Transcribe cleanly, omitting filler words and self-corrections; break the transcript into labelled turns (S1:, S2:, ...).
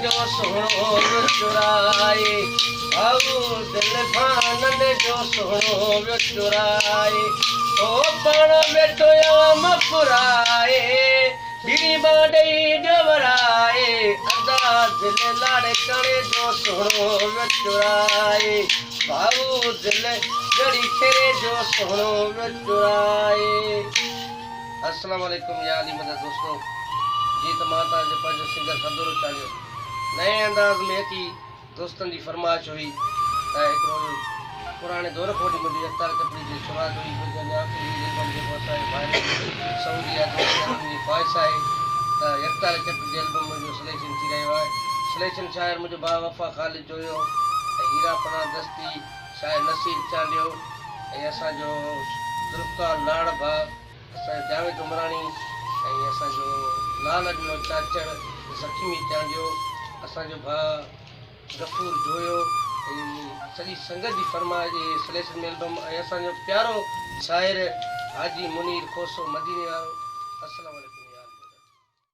S1: जो सोहणो चुराए भाऊ दिल खानन जो सोहणो चुराए ओ पाण वेठो आम पुराए गिरी बाडई जवराए अज़ाद दिल लाड़कणे जो सोहणो चुराए भाऊ दिल जड़ी खेरे जो सोहणो चुराए। अस्सलाम वालेकुम या अली मदद दोस्तों जी तमाता जो पंज सिंगर सदोरो चालियो नए अंदाज में की दोस्तन की फरमाइश हुई एक रोज पुराने दौर को मुझे अफ्तार कपड़ी की शुरुआत हुई गुजरने आखिरी एल्बम जो है बाहर सऊदी अरब की ख्वाहिश है अफ्तार कपड़ी एल्बम जो सिलेक्शन थी रहो है सिलेक्शन शायर मुझे बा वफा खालिद जो हीरा पना दस्ती शायर नसीर चांडियो असा जो जुल्फकार लाड़ भा असा जावेद उमरानी असा जो लाल अजनो चाचड़ ज़ख़्मी चांडियो असा जो भा गफूर जोयो सॼी संगत की फरमाइश सिलेक्शन एल्बम असा जो प्यारो शायर हाजी मुनीर खोसो मदीने वारो। अस्सलाम।